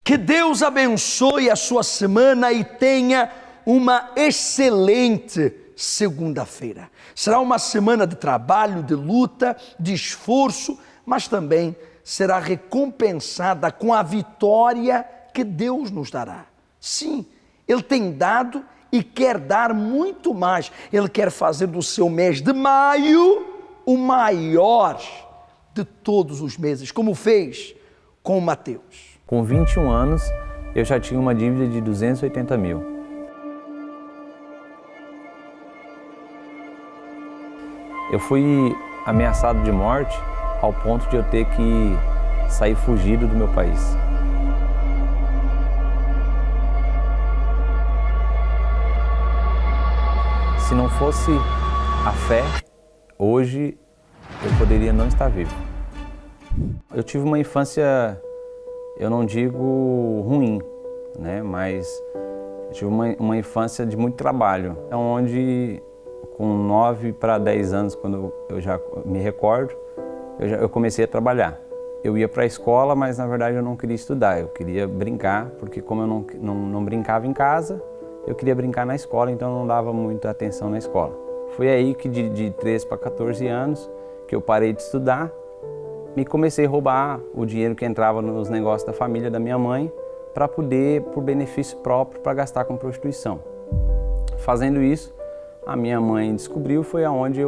Que Deus abençoe a sua semana e tenha uma excelente segunda-feira. Será uma semana de trabalho, de luta, de esforço, mas também será recompensada com a vitória que Deus nos dará. Sim, Ele tem dado e quer dar muito mais. Ele quer fazer do seu mês de maio o maior de todos os meses, como fez com Mateus. Com 21 anos, eu já tinha uma dívida de 280 mil. Eu fui ameaçado de morte ao ponto de eu ter que sair fugido do meu país. Se não fosse a fé, hoje eu poderia não estar vivo. Eu tive uma infância, eu não digo ruim, né? Mas eu tive uma infância de muito trabalho, onde com 9 para 10 anos, quando eu já me recordo, eu comecei a trabalhar. Eu ia para a escola, mas na verdade eu não queria estudar, eu queria brincar, porque como eu não brincava em casa, eu queria brincar na escola, então eu não dava muita atenção na escola. Foi aí que de 13 para 14 anos que eu parei de estudar e comecei a roubar o dinheiro que entrava nos negócios da família da minha mãe para poder, por benefício próprio, para gastar com prostituição. Fazendo isso, a minha mãe descobriu, foi aonde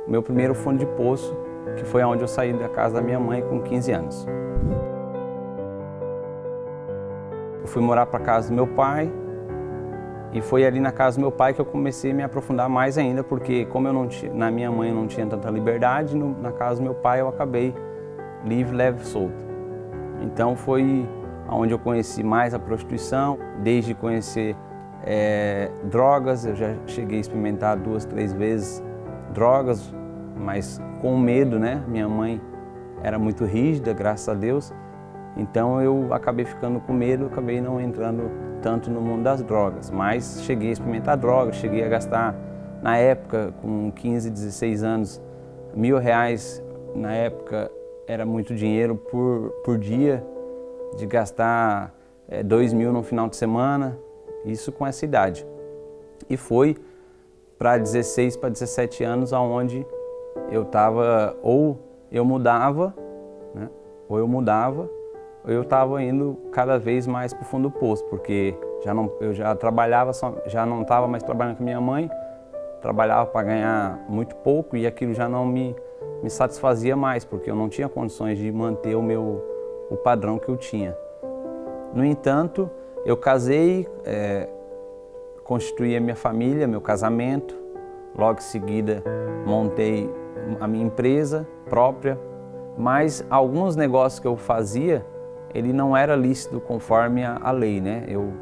meu primeiro fundo de poço, que foi aonde eu saí da casa da minha mãe com 15 anos. Eu fui morar para a casa do meu pai e foi ali na casa do meu pai que eu comecei a me aprofundar mais ainda, porque como na minha mãe eu não tinha tanta liberdade, na casa do meu pai eu acabei livre, leve, solto. Então foi aonde eu conheci mais a prostituição, desde conhecer drogas, eu já cheguei a experimentar 2, 3 vezes drogas, mas com medo, né? Minha mãe era muito rígida, graças a Deus, então eu acabei ficando com medo, acabei não entrando tanto no mundo das drogas, mas cheguei a experimentar drogas, cheguei a gastar, na época, com 15, 16 anos, R$1.000, na época era muito dinheiro por dia, de gastar 2.000 no final de semana, isso com essa idade. E foi para 16 para 17 anos aonde eu estava, ou eu mudava, né? Ou eu estava indo cada vez mais para o fundo do poço, porque eu já trabalhava, já não estava mais trabalhando com minha mãe, trabalhava para ganhar muito pouco e aquilo já não me satisfazia mais, porque eu não tinha condições de manter o padrão que eu tinha. No entanto, eu casei, constituí a minha família, meu casamento, logo em seguida montei a minha empresa própria, mas alguns negócios que eu fazia, ele não era lícito conforme a lei, né? Eu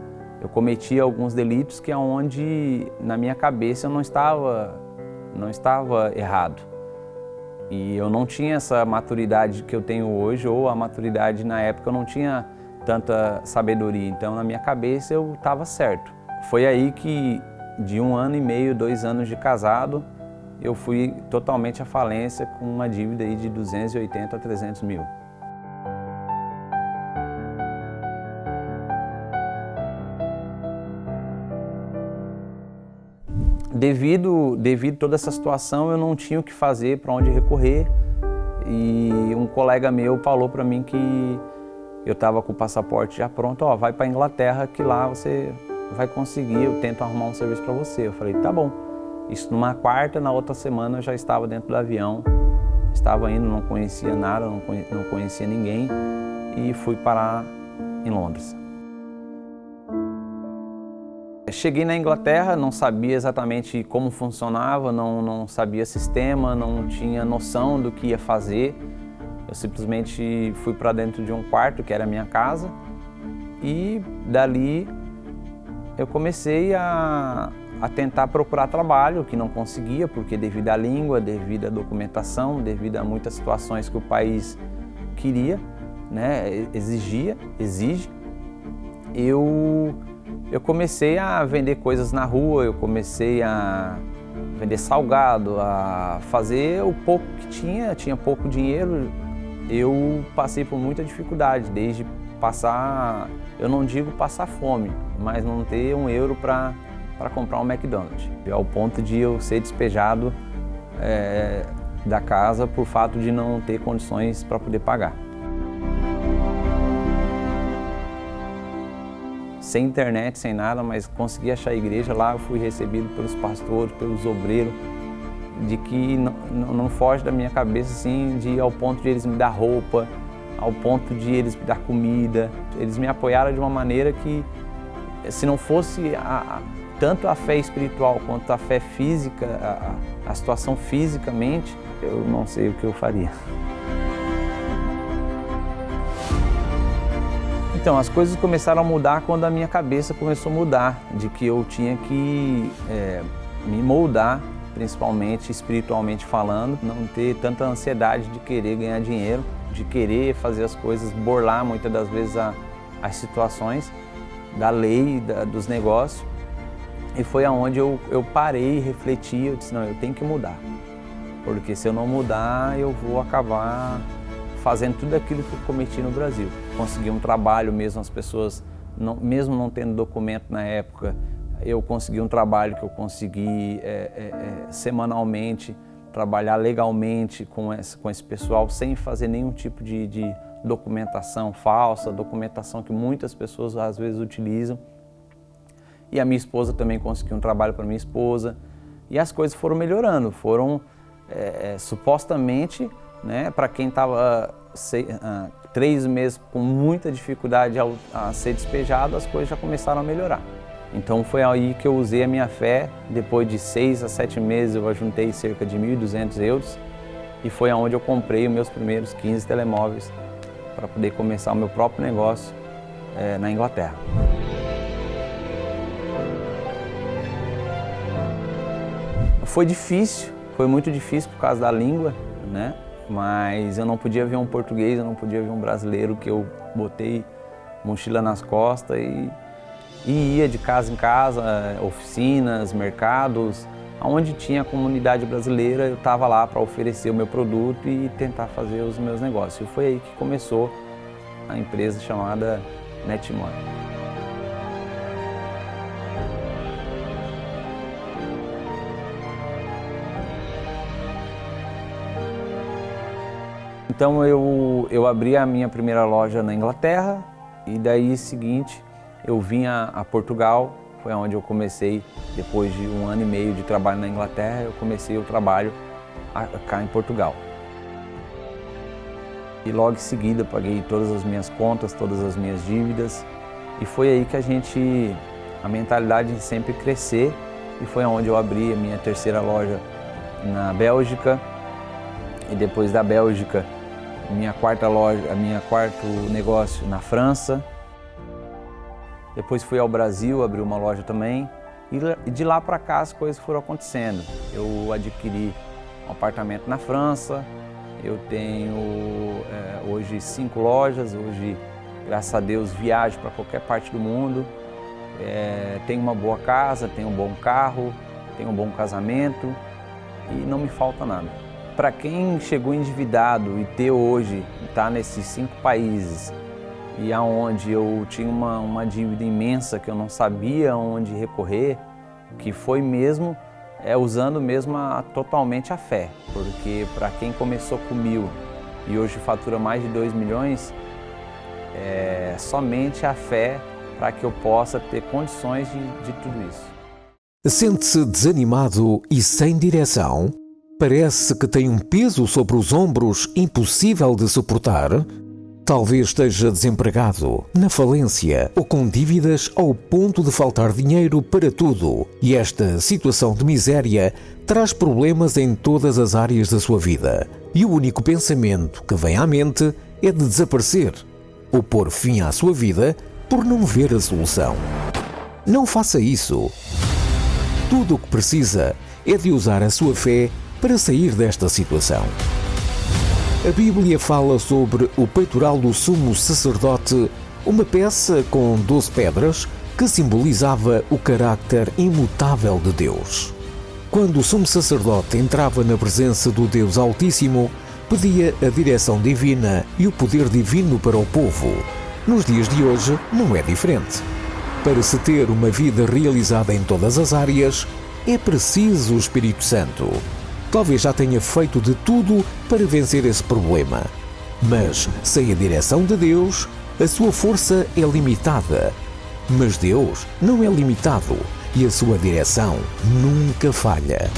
cometia alguns delitos que aonde na minha cabeça eu não estava errado. E eu não tinha essa maturidade que eu tenho hoje, ou a maturidade na época eu não tinha tanta sabedoria, então na minha cabeça eu estava certo. Foi aí que de 1 ano e meio, 2 anos de casado, eu fui totalmente à falência com uma dívida aí de 280 a 300 mil. Devido a toda essa situação, eu não tinha o que fazer, para onde recorrer, e um colega meu falou para mim que eu estava com o passaporte já pronto, vai para a Inglaterra que lá você vai conseguir, eu tento arrumar um serviço para você. Eu falei, tá bom. Isso numa quarta, na outra semana eu já estava dentro do avião, estava indo, não conhecia nada, não conhecia ninguém e fui parar em Londres. Cheguei na Inglaterra, não sabia exatamente como funcionava, não sabia sistema, não tinha noção do que ia fazer. Eu simplesmente fui para dentro de um quarto, que era a minha casa, e dali eu comecei a tentar procurar trabalho, que não conseguia, porque devido à língua, devido à documentação, devido a muitas situações que o país queria, né, exige, eu comecei a vender coisas na rua, eu comecei a vender salgado, a fazer o pouco que tinha pouco dinheiro. Eu passei por muita dificuldade, desde passar, eu não digo passar fome, mas não ter €1 para comprar um McDonald's. Ao ponto de eu ser despejado da casa por fato de não ter condições para poder pagar. Sem internet, sem nada, mas consegui achar a igreja lá, eu fui recebido pelos pastores, pelos obreiros, de que não foge da minha cabeça assim, de ao ponto de eles me dar roupa, ao ponto de eles me dar comida. Eles me apoiaram de uma maneira que, se não fosse tanto a fé espiritual quanto a fé física, a situação fisicamente, eu não sei o que eu faria. Então, as coisas começaram a mudar quando a minha cabeça começou a mudar, de que eu tinha que me moldar, principalmente espiritualmente falando, não ter tanta ansiedade de querer ganhar dinheiro, de querer fazer as coisas, burlar muitas das vezes as situações da lei, dos negócios. E foi aonde eu parei, refleti, eu disse, não, eu tenho que mudar. Porque se eu não mudar, eu vou acabar fazendo tudo aquilo que eu cometi no Brasil. Consegui um trabalho mesmo, as pessoas, mesmo não tendo documento na época, eu consegui um trabalho que eu consegui semanalmente, trabalhar legalmente com esse pessoal, sem fazer nenhum tipo de documentação falsa, documentação que muitas pessoas às vezes utilizam. E a minha esposa também conseguiu um trabalho para minha esposa. E as coisas foram melhorando, foram supostamente, né, para quem estava 3 meses com muita dificuldade a ser despejado, as coisas já começaram a melhorar. Então foi aí que eu usei a minha fé. Depois de 6 a 7 meses eu ajuntei cerca de €1.200 e foi aonde eu comprei os meus primeiros 15 telemóveis para poder começar o meu próprio negócio na Inglaterra. Foi difícil, foi muito difícil por causa da língua, né? Mas eu não podia ver um português, eu não podia ver um brasileiro, que eu botei mochila nas costas e ia de casa em casa, oficinas, mercados, onde tinha a comunidade brasileira, eu estava lá para oferecer o meu produto e tentar fazer os meus negócios. E foi aí que começou a empresa chamada NetMoney. Então eu abri a minha primeira loja na Inglaterra e daí seguinte eu vim a Portugal, foi onde eu comecei, depois de 1 ano e meio de trabalho na Inglaterra, eu comecei o trabalho cá em Portugal. E logo em seguida paguei todas as minhas contas, todas as minhas dívidas e foi aí que a mentalidade de sempre crescer e foi onde eu abri a minha terceira loja na Bélgica e depois da Bélgica minha quarto negócio na França. Depois fui ao Brasil, abri uma loja também e de lá para cá as coisas foram acontecendo. Eu adquiri um apartamento na França, eu tenho hoje 5 lojas, hoje graças a Deus viajo para qualquer parte do mundo, tenho uma boa casa, tenho um bom carro, tenho um bom casamento e não me falta nada. Para quem chegou endividado e está nesses 5 países e aonde eu tinha uma dívida imensa que eu não sabia onde recorrer, que foi mesmo usando mesmo totalmente a fé, porque para quem começou com 1.000 e hoje fatura mais de 2 milhões, somente a fé para que eu possa ter condições de tudo isso. Sente-se desanimado e sem direção? Parece que tem um peso sobre os ombros impossível de suportar? Talvez esteja desempregado, na falência ou com dívidas ao ponto de faltar dinheiro para tudo. E esta situação de miséria traz problemas em todas as áreas da sua vida. E o único pensamento que vem à mente é de desaparecer ou pôr fim à sua vida por não ver a solução. Não faça isso. Tudo o que precisa é de usar a sua fé para sair desta situação. A Bíblia fala sobre o peitoral do sumo sacerdote, uma peça com 12 pedras que simbolizava o carácter imutável de Deus. Quando o sumo sacerdote entrava na presença do Deus Altíssimo, pedia a direção divina e o poder divino para o povo. Nos dias de hoje não é diferente. Para se ter uma vida realizada em todas as áreas, é preciso o Espírito Santo. Talvez já tenha feito de tudo para vencer esse problema. Mas, sem a direção de Deus, a sua força é limitada. Mas Deus não é limitado e a sua direção nunca falha.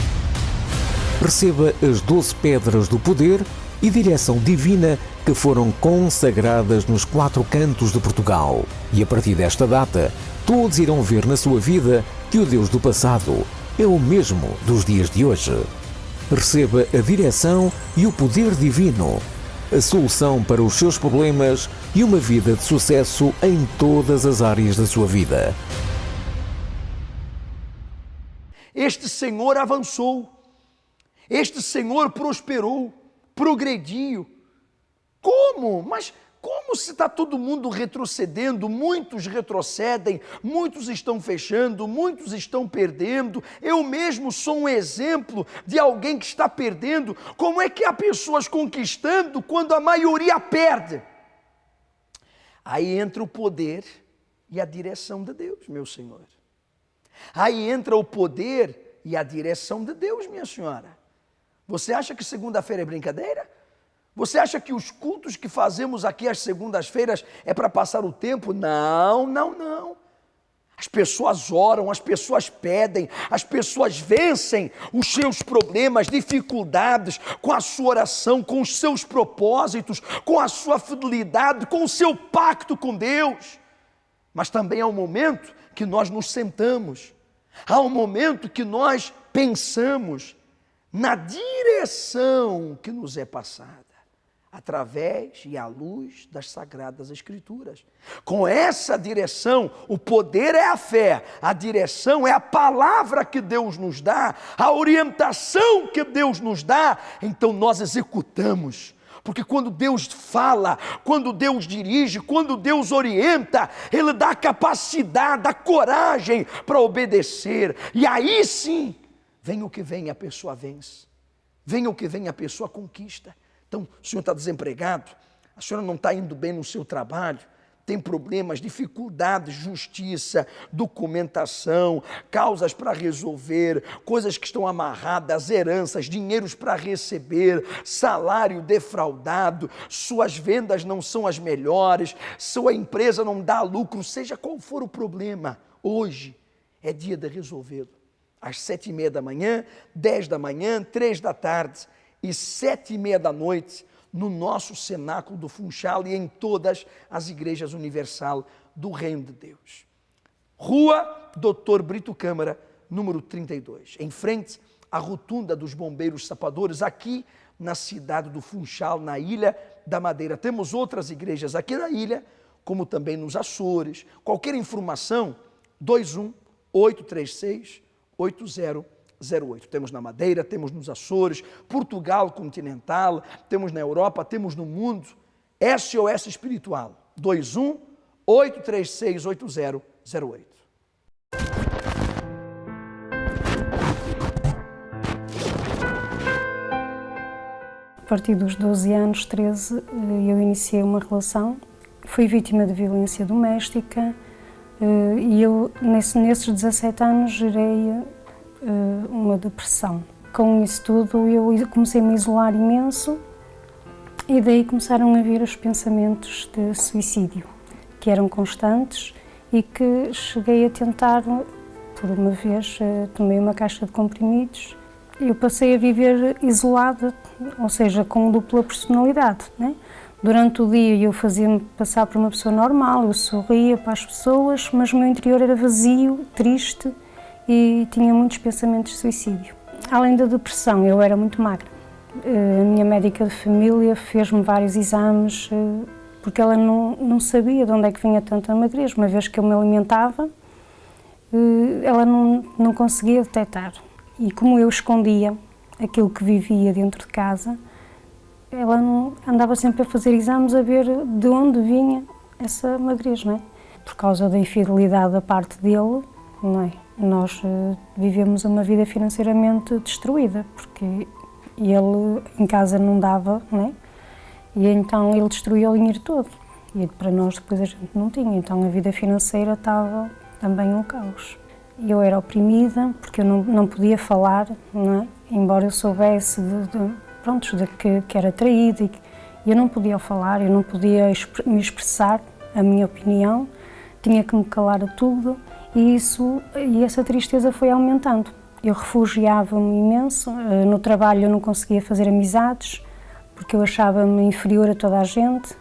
Receba as 12 pedras do poder e direção divina que foram consagradas nos 4 cantos de Portugal. E a partir desta data, todos irão ver na sua vida que o Deus do passado é o mesmo dos dias de hoje. Receba a direção e o poder divino, a solução para os seus problemas e uma vida de sucesso em todas as áreas da sua vida. Este Senhor avançou, este Senhor prosperou, progrediu. Como? Mas como se está todo mundo retrocedendo? Muitos retrocedem, muitos estão fechando, muitos estão perdendo. Eu mesmo sou um exemplo de alguém que está perdendo. Como é que há pessoas conquistando quando a maioria perde? Aí entra o poder e a direção de Deus, meu Senhor. Aí entra o poder e a direção de Deus, minha senhora. Você acha que segunda-feira é brincadeira? Você acha que os cultos que fazemos aqui às segundas-feiras é para passar o tempo? Não, não, não. As pessoas oram, as pessoas pedem, as pessoas vencem os seus problemas, dificuldades com a sua oração, com os seus propósitos, com a sua fidelidade, com o seu pacto com Deus. Mas também há um momento que nós nos sentamos, há um momento que nós pensamos na direção que nos é passada, através e à luz das Sagradas Escrituras. Com essa direção, o poder é a fé, a direção é a palavra que Deus nos dá, a orientação que Deus nos dá, então nós executamos. Porque quando Deus fala, quando Deus dirige, quando Deus orienta, Ele dá a capacidade, a coragem para obedecer. E aí sim, vem o que vem, a pessoa vence. Vem o que vem, a pessoa conquista. Então, o senhor está desempregado, a senhora não está indo bem no seu trabalho, tem problemas, dificuldades, justiça, documentação, causas para resolver, coisas que estão amarradas, heranças, dinheiros para receber, salário defraudado, suas vendas não são as melhores, sua empresa não dá lucro, seja qual for o problema, hoje é dia de resolvê-lo. Às 7h30 da manhã, 10 da manhã, 3 da tarde e 7h30 da noite, no nosso cenáculo do Funchal e em todas as igrejas universal do Reino de Deus. Rua Dr. Brito Câmara, número 32, em frente à rotunda dos Bombeiros Sapadores, aqui na cidade do Funchal, na Ilha da Madeira. Temos outras igrejas aqui na ilha, como também nos Açores. Qualquer informação, 21-836-8008. Temos na Madeira, temos nos Açores, Portugal continental, temos na Europa, temos no mundo. SOS Espiritual, 21-836-8008. A partir dos 12 anos, 13, eu iniciei uma relação, fui vítima de violência doméstica e eu, nesses 17 anos, gerei uma depressão. Com isso tudo, eu comecei a me isolar imenso e daí começaram a vir os pensamentos de suicídio, que eram constantes e que cheguei a tentar, por uma vez, tomei uma caixa de comprimidos. Eu passei a viver isolada, ou seja, com dupla personalidade, né? Durante o dia eu fazia-me passar por uma pessoa normal, eu sorria para as pessoas, mas o meu interior era vazio, triste, e tinha muitos pensamentos de suicídio. Além da depressão, eu era muito magra. A minha médica de família fez-me vários exames, porque ela não sabia de onde é que vinha tanta magrez. Uma vez que eu me alimentava, ela não conseguia detectar. E como eu escondia aquilo que vivia dentro de casa, ela andava sempre a fazer exames a ver de onde vinha essa magrez, não é? Por causa da infidelidade da parte dele, não é? Nós vivemos uma vida financeiramente destruída, porque ele em casa não dava, não é? E então ele destruía o dinheiro todo. E para nós depois a gente não tinha, então a vida financeira estava também um caos. Eu era oprimida porque eu não podia falar, não é? Embora eu soubesse que era traída, e eu não podia falar, eu não podia me expressar a minha opinião, tinha que me calar a tudo, e essa tristeza foi aumentando. Eu refugiava-me imenso, no trabalho eu não conseguia fazer amizades, porque eu achava-me inferior a toda a gente,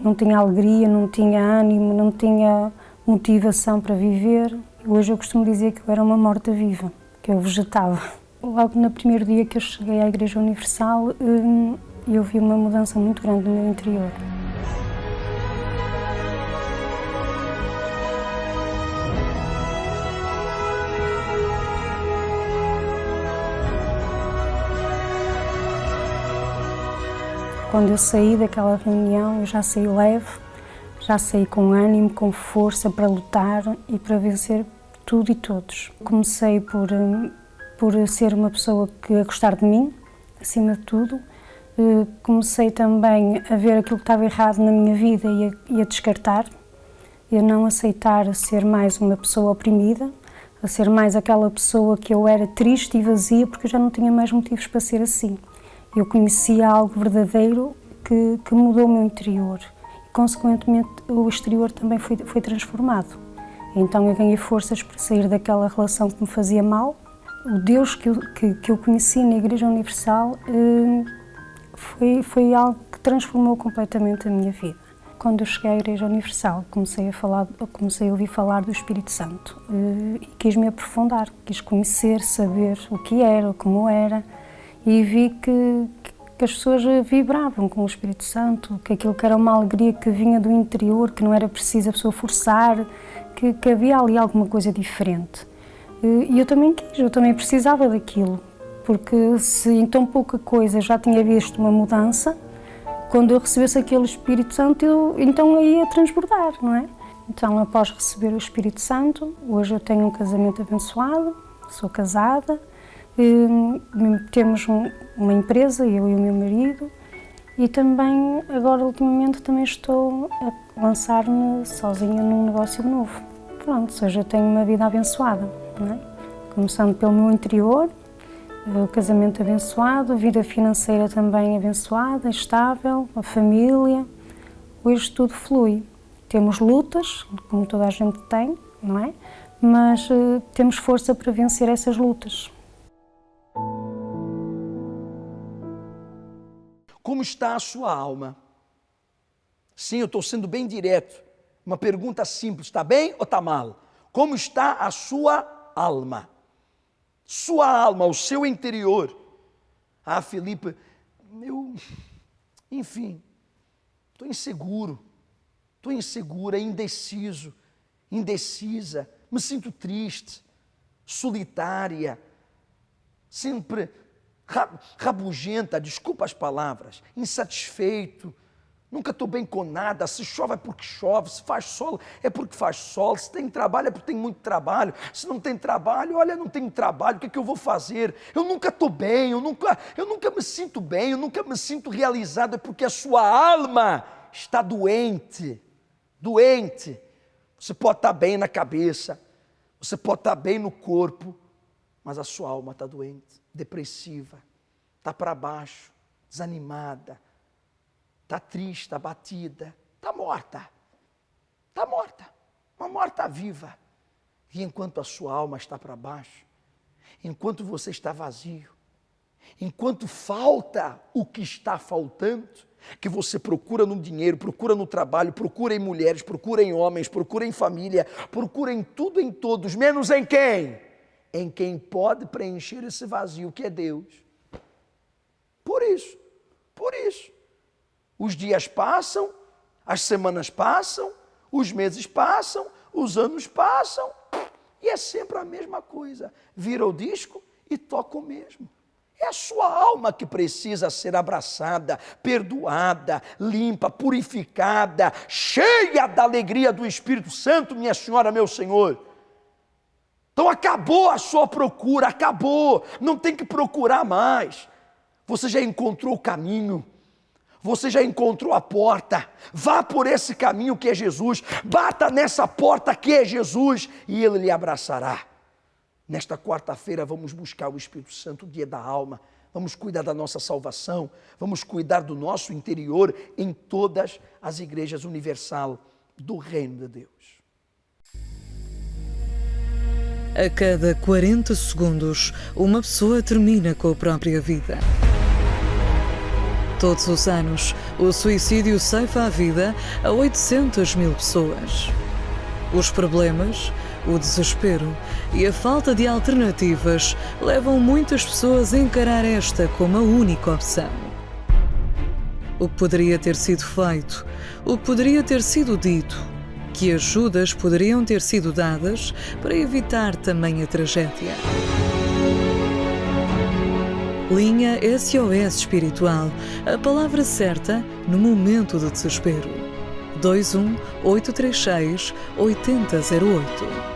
não tinha alegria, não tinha ânimo, não tinha motivação para viver. Hoje eu costumo dizer que eu era uma morta-viva, que eu vegetava. Logo no primeiro dia que eu cheguei à Igreja Universal, eu vi uma mudança muito grande no meu interior. Quando eu saí daquela reunião, eu já saí leve, já saí com ânimo, com força para lutar e para vencer tudo e todos. Comecei por ser uma pessoa que a gostar de mim, acima de tudo. Comecei também a ver aquilo que estava errado na minha vida e a descartar, e a não aceitar ser mais uma pessoa oprimida, a ser mais aquela pessoa que eu era triste e vazia, porque eu já não tinha mais motivos para ser assim. Eu conhecia algo verdadeiro que mudou o meu interior e, consequentemente, o exterior também foi transformado. Então eu ganhei forças para sair daquela relação que me fazia mal. O Deus que eu conheci na Igreja Universal foi algo que transformou completamente a minha vida. Quando eu cheguei à Igreja Universal, comecei a ouvir falar do Espírito Santo e quis me aprofundar, quis conhecer, saber o que era, como era. E vi que as pessoas vibravam com o Espírito Santo, que aquilo que era uma alegria que vinha do interior, que não era preciso a pessoa forçar, que havia ali alguma coisa diferente. E eu também precisava daquilo, porque se em tão pouca coisa já tinha visto uma mudança, quando eu recebesse aquele Espírito Santo, então eu ia transbordar, não é? Então, após receber o Espírito Santo, hoje eu tenho um casamento abençoado, sou casada, temos uma empresa, eu e o meu marido, e também, agora ultimamente, também estou a lançar-me sozinha num negócio novo. Pronto, ou seja, eu tenho uma vida abençoada, não é? Começando pelo meu interior, o casamento abençoado, a vida financeira também abençoada, estável, a família, hoje tudo flui. Temos lutas, como toda a gente tem, não é? Mas temos força para vencer essas lutas. Como está a sua alma? Sim, eu estou sendo bem direto. Uma pergunta simples, está bem ou está mal? Como está a sua alma? Sua alma, o seu interior. Ah, Felipe, estou inseguro, estou insegura, indeciso, indecisa, me sinto triste, solitária, sempre rabugenta, desculpa as palavras, insatisfeito, nunca estou bem com nada, se chove é porque chove, se faz sol é porque faz sol, se tem trabalho é porque tem muito trabalho, se não tem trabalho, olha, não tenho trabalho, o que é que eu vou fazer? Eu nunca estou bem, eu nunca me sinto bem, eu nunca me sinto realizado, é porque a sua alma está doente. Você pode estar bem na cabeça, você pode estar bem no corpo, mas a sua alma está doente, depressiva, está para baixo, desanimada, está triste, abatida, está morta, uma morta viva. E enquanto a sua alma está para baixo, enquanto você está vazio, enquanto falta o que está faltando, que você procura no dinheiro, procura no trabalho, procura em mulheres, procura em homens, procura em família, procura em tudo, em todos, menos em quem? Em quem pode preencher esse vazio, que é Deus. Por isso, os dias passam, as semanas passam, os meses passam, os anos passam, e é sempre a mesma coisa. Vira o disco e toca o mesmo. É a sua alma que precisa ser abraçada, perdoada, limpa, purificada, cheia da alegria do Espírito Santo, minha senhora, meu senhor. Então acabou a sua procura, acabou, não tem que procurar mais. Você já encontrou o caminho, Você já encontrou a porta. Vá por esse caminho que é Jesus. Bata nessa porta que é Jesus e Ele lhe abraçará. Nesta quarta-feira vamos buscar o Espírito Santo, o dia da alma. Vamos cuidar da nossa salvação. Vamos cuidar do nosso interior em todas as igrejas universal do Reino de Deus. A cada 40 segundos, uma pessoa termina com a própria vida. Todos os anos, o suicídio ceifa a vida a 800 mil pessoas. Os problemas, o desespero e a falta de alternativas levam muitas pessoas a encarar esta como a única opção. O que poderia ter sido feito, o que poderia ter sido dito, que ajudas poderiam ter sido dadas para evitar tamanha tragédia. Linha SOS Espiritual, a palavra certa no momento de desespero. 21 836 8008.